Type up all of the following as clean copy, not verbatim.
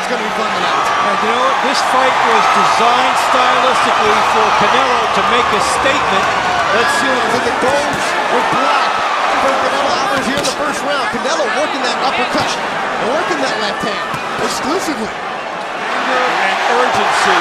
it's going to be fun tonight. And you know what? This fight was designed stylistically for Canelo to make a statement. Let's see if it goes with black for Canelo Alvarez here in the first round. Canelo working that uppercut and working that left hand exclusively. Anger and urgency.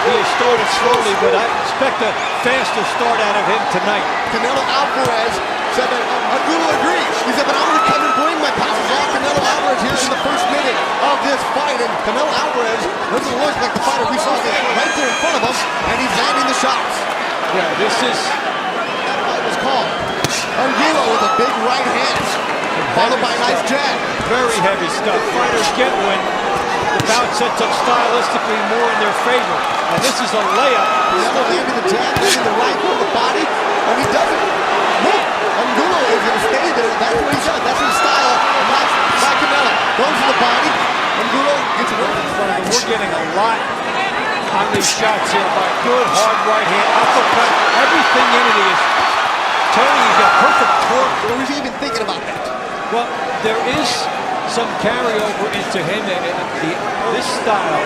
He has started slowly, but I expect a faster start out of him tonight. Canelo Alvarez said that Angulo agrees. He said that I'm going to come and bring my passes on Canelo Alvarez here in the first minute of this fight. And Canelo Alvarez doesn't look like the fighter we saw right there in front of us, and he's landing the shots. Yeah, this is... That fight was called. Angulo with a big right hand, followed by a nice jab. Very heavy stuff. Fighters get when the bout sets up stylistically more in their favor. And this is a layup. Canelo landing the jab, landing the right on the body, and he doesn't move. Angulo is going to stay there. That's what he does. That's his style. And that's by Canelo. Goes to the body. Angulo gets it over in front of him. We're getting a lot on these shots here by good, hard right hand, uppercut, everything in it is turning. He's got perfect torque. Or was he even thinking about that? Well, there is some carryover into him, and this style,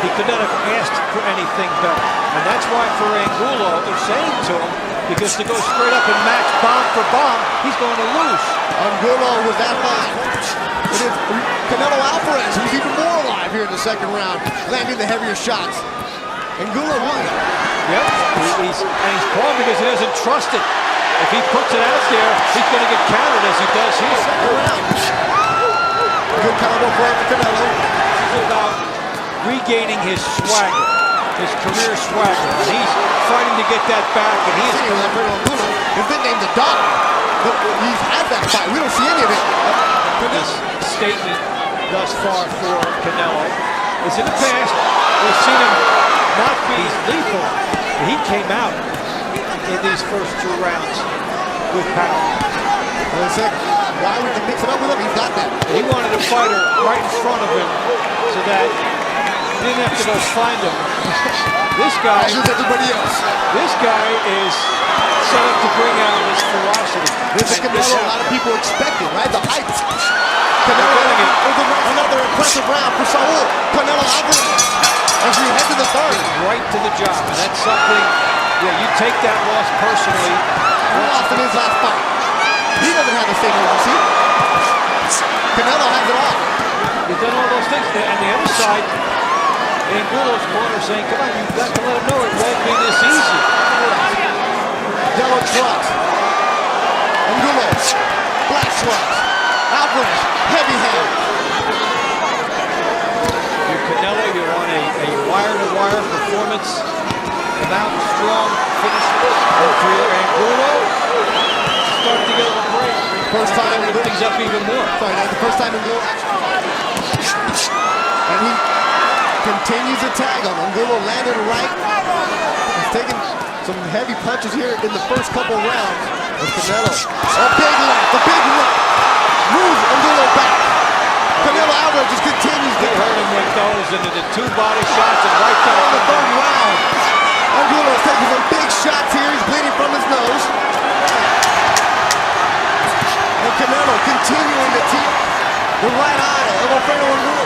he could not have asked for anything better. And that's why for Angulo, they're saying to him, because to go straight up and match bomb for bomb, he's going to lose. Angulo was that high. It is Canelo Alvarez, who's even more alive here in the second round, landing the heavier shots. Angulo won. Yep, he's calm because he doesn't trust it. If he puts it out there, he's going to get countered as he does here. Second round. Good combo for Canelo. This is about regaining his swagger, his career swagger. And he's fighting to get that back, and he's Angulo has been named the dog. He's had that fight. We don't see any of it. This statement thus far for Canelo is in the past. We've seen him not be lethal. He came out in these first two rounds with power. Why would you mix it up with him? He's got that. He wanted a fighter right in front of him so that he didn't have to go find him. This guy, everybody else. This guy is set up to bring out his ferocity. This is Canelo a lot of people expected, right? The hype. Canelo another impressive round for Saul. Canelo Alvarez as we head to the third. Right to the job, and that's something, yeah, you take that loss personally. He lost in his last fight. He doesn't have the same urgency. Canelo has it all. He's done all those things. And the other side, Angulo's corner saying, come on, you've got to let him know it won't be this easy. Yellow trucks. Angulo, black trucks. Alvarez, heavy hand. You're Canelo, you're on a wire-to-wire performance. Come out strong, finish. And for your Angulo, start to get a little break. First time to lift things up even more. Sorry, that's the first time Angulo. And he continues to tag him. Angulo landed right. He's taking some heavy punches here in the first couple rounds with Canelo. A big left, a big right. Moves Angulo back. Canelo Alvarez just continues to hurt him with those into the two body shots and right down in the third round. Angulo is taking some big shots here. He's bleeding from his nose. And Canelo continuing to keep the right eye of Alfredo Angulo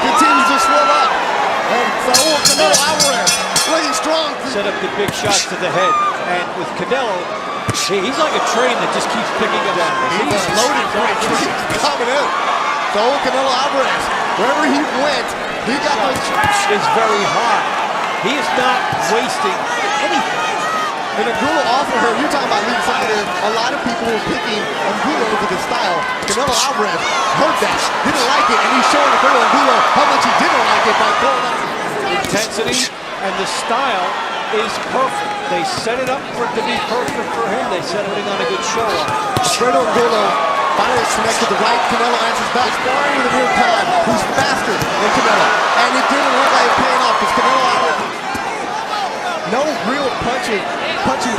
continues to swell up. And Saul Canelo Alvarez looking strong. Set up the big shots to the head. And with Canelo, he's like a train that just keeps picking up. He's loaded for it. He's coming in. Saul Canelo Alvarez, wherever he went, he got those shots. It's very high. He is not wasting anything. And Angulo offered her, you're talking about lead fighter, a lot of people were picking Angulo with his style. Canelo Alvarez heard that, didn't like it, and he's showing Alfredo Angulo how much he didn't like it by throwing out. Intensity and the style is perfect. They set it up for it to be perfect for him. They set everything on a good show. Alfredo Angulo finally connected the right. Canelo answers back. Sparring with a real time, who's faster than Canelo. And it didn't look like it paying off because Canelo Alvarez, no real punching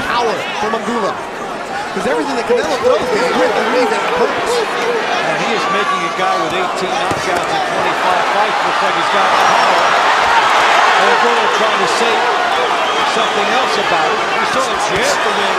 power from Angulo. Because everything that Canelo throws is with the lead and purpose. And he is making a guy with 18 knockouts and 25 fights look like he's got power. And Angulo trying to say something else about it. We saw a jab from him.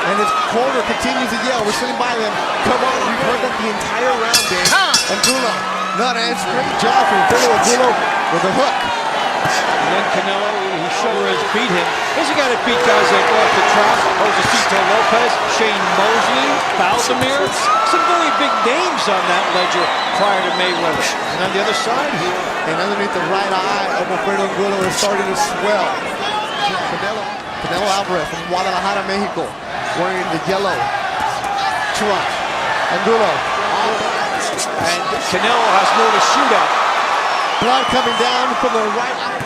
And his corner continues to yell. We're sitting by them. Come on, we've heard that the entire round, Dave. Angulo Not a great job from Alvarez Angulo with a hook. And then Canelo, he sure has beat him. He's a guy that beat guys like Arthur Trout, Josecito Lopez, Shane Mosley, Valdemir. Some very big names on that ledger prior to Mayweather. And on the other side here, and underneath the right eye of Alvarez Angulo is starting to swell. Canelo Alvarez from Guadalajara, Mexico, wearing the yellow trunk. Angulo. And Canelo has more to shoot at. Blood coming down from the right eye.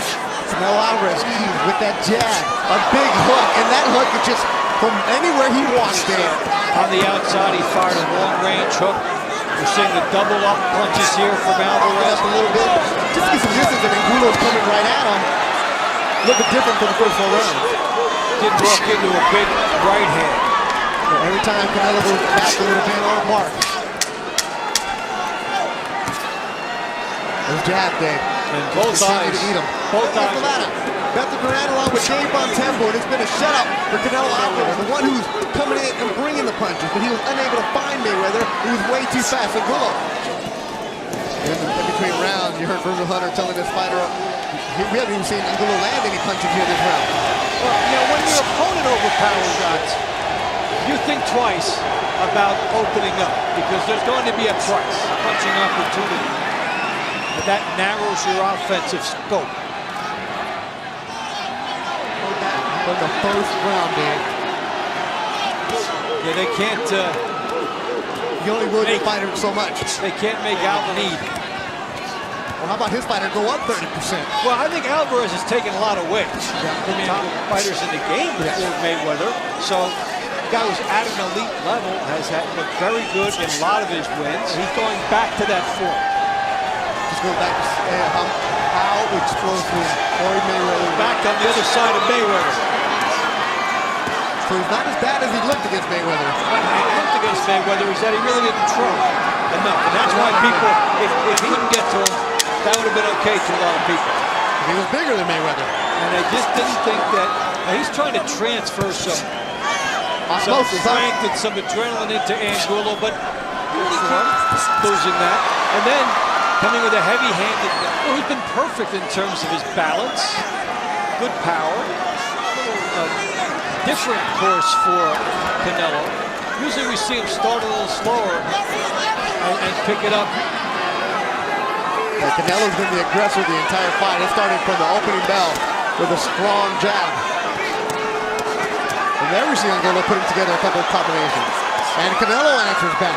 Canelo Alvarez with that jab. A big hook, and that hook is just from anywhere he wants there. On the outside, he fired a long-range hook. We're seeing the double-up punches here from Alvarez. A little bit. Just to get some distance, and Angulo's coming right at him. A little bit different from the first 4 rounds. Did walk into a big right hand. Every time Canelo goes back a little bit on mark. There's jab day. And both eyes. To eat him. Both eyes. Beto Duran along with Dave Bontempo, and it's been a shutout for Canelo Alvarez, the one who's coming in and bringing the punches, but he was unable to find Mayweather. He was way too fast. Angulo. In between rounds, you heard Virgil Hunter telling this fighter, we haven't even seen Angulo land any punches here this round. Well, you know, when your opponent overpowers shots, you think twice about opening up, because there's going to be a price, punching opportunity. But that narrows your offensive scope. But the first round, man. Yeah, they can't. You only would fight him so much. They can't make Alvarez need. Well, how about his fighter go up 30%? Well, I think Alvarez has taken a lot of weight from top fighters in the game before Mayweather. So, the guy who's at an elite level has looked very good in a lot of his wins. He's going back to that form. Just go back to how explosive Floyd Mayweather. Back on the other side of Mayweather. So he's not as bad as he looked against Mayweather. When he looked against Mayweather, is that he really didn't try enough. And that's why people, if he couldn't get to him, that would have been okay to a lot of people. He was bigger than Mayweather. And they just didn't think that. He's trying to transfer some strength and some adrenaline into Angulo, but really losing that. And then coming with a heavy-handed, well, he's been perfect in terms of his balance, good power, different course for Canelo. Usually we see him start a little slower and pick it up. Yeah, Canelo's been the aggressor the entire fight. It started from the opening bell with a strong jab. And there we see Angulo putting together a couple of combinations. And Canelo answers back.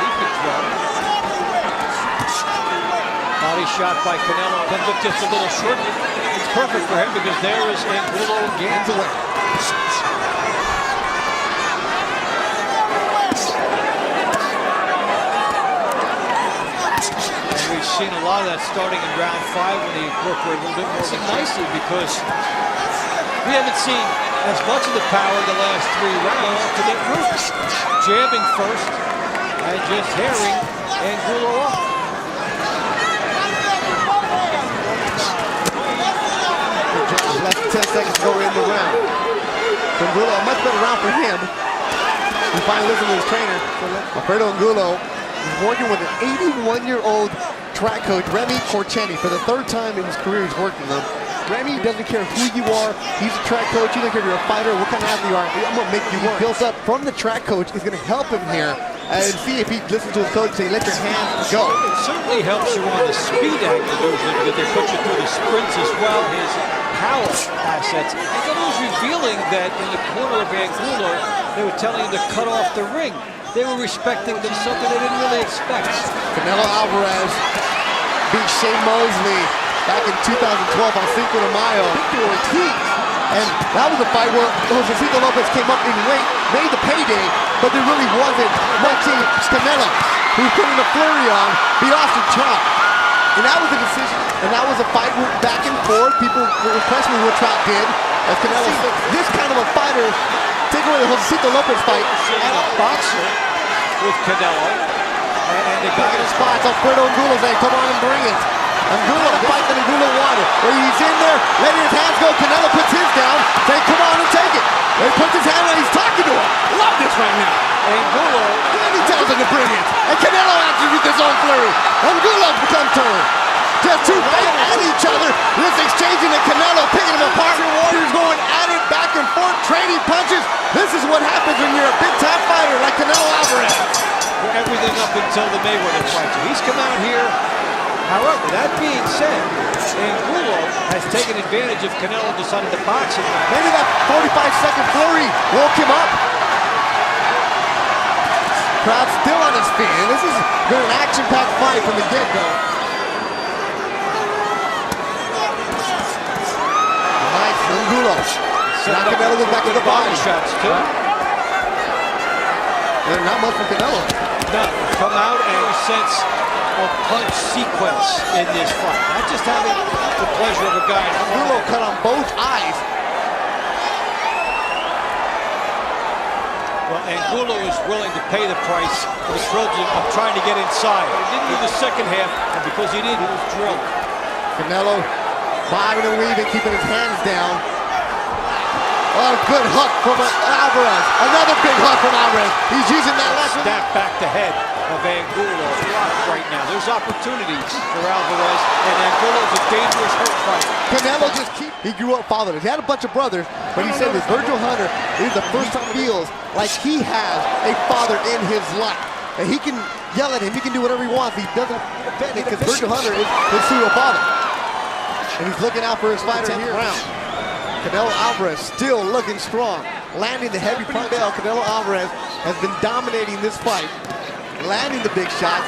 Body shot by Canelo, comes up just a little short. It's perfect for him because there is Angulo gains away. And we've seen a lot of that starting in round 5 when he incorporated a little bit more nicely, because we haven't seen as much of the power in the last 3 rounds to get roots. Jabbing first and just herring Angulo off. Less than 10 seconds to go in the round. So Angulo, a much better round for him. He finally listened to his trainer. Alfredo Angulo is working with an 81-year-old track coach, Remy Corcheni. For the 3rd time in his career, he's working with him. Remy doesn't care who you are. He's a track coach. He doesn't care if you're a fighter, what kind of athlete you are. I'm going to make you work. Built up from the track coach is going to help him here and see if he listens to his coach and say, let your hands go. It certainly helps you on the speed angle usually, because they put you through the sprints as well. His power assets. And it was revealing that in the corner of Angulo, they were telling him to cut off the ring. They were respecting them, something they didn't really expect. Canelo Alvarez beat Shane Mosley back in 2012 on Cinco de Mayo. And that was a fight where Josecito Lopez came up in weight, made the payday, but there really wasn't much in Canelo, who put in a flurry on, beat Austin Trout. And that was a decision, and that was a fight back and forth. People were impressed with what Trout did, as Canelo said, this kind of a fighter, take away the Josecito Lopez fight. And a boxer with Canelo. And the guy in his spots, Alfredo Angulo saying, come on and bring it. Angulo, the fight that Angulo wanted. Where he's in there, letting his hands go. Canelo puts his down, saying, come on and take it. And he puts his hand on, he's talking to him. Love this right now. Angulo. And he tells him to bring it. And Canelo answers with his own flurry. Angulo's become turned. Just two fighting at each other. This exchanging and Canelo picking them apart. Warriors going at it back and forth, trading punches. This is what happens when you're a big-time fighter like Canelo Alvarez. Everything up until the Mayweather fight. So he's come out here. However, that being said, Angulo has taken advantage of Canelo deciding to box him. Maybe that 45-second flurry woke him up. Crowd still on his feet. And this has been an action-packed fight from the get-go. Nice, Angulo. Now Canelo goes back to the body. Shots too. And not much for Canelo. No, come out and a sense of punch sequence in this fight. Not just having the pleasure of a guy. Angulo cut on both eyes. Well, Angulo is willing to pay the price for the Trojan of trying to get inside. He didn't do the second half, and because he did, he was drilled. Canelo bobbing and weaving, keeping his hands down. Oh, good hook from Alvarez. Another big hook from Alvarez. He's using that left. Snap back the head of Angulo. Blocked right now. There's opportunities for Alvarez, and Angulo's a dangerous hurt fighter. Canelo he grew up fatherless. He had a bunch of brothers, but he said this Virgil Hunter is the first time he feels like he has a father in his life. And he can yell at him, he can do whatever he wants. He doesn't offend it because Virgil Hunter is his pseudo father. And he's looking out for his fighter here. Canelo Alvarez still looking strong. Landing the heavy punch. Canelo Alvarez has been dominating this fight. Landing the big shots.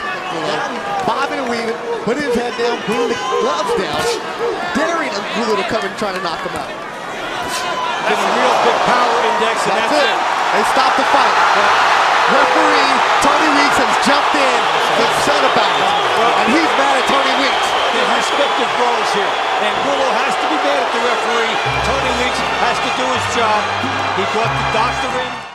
Bobbing and weaving. Putting his head down. Putting the gloves down. Daring Angulo to come and try to knock him out. That's a real big power index, and that's it. They stopped the fight. Referee Tony Weeks has jumped in and upset about it. And he's mad at Tony Weeks. There's respective roles here. Angulo has to be mad at the referee. Tony Weeks has to do his job. He brought the doctor in.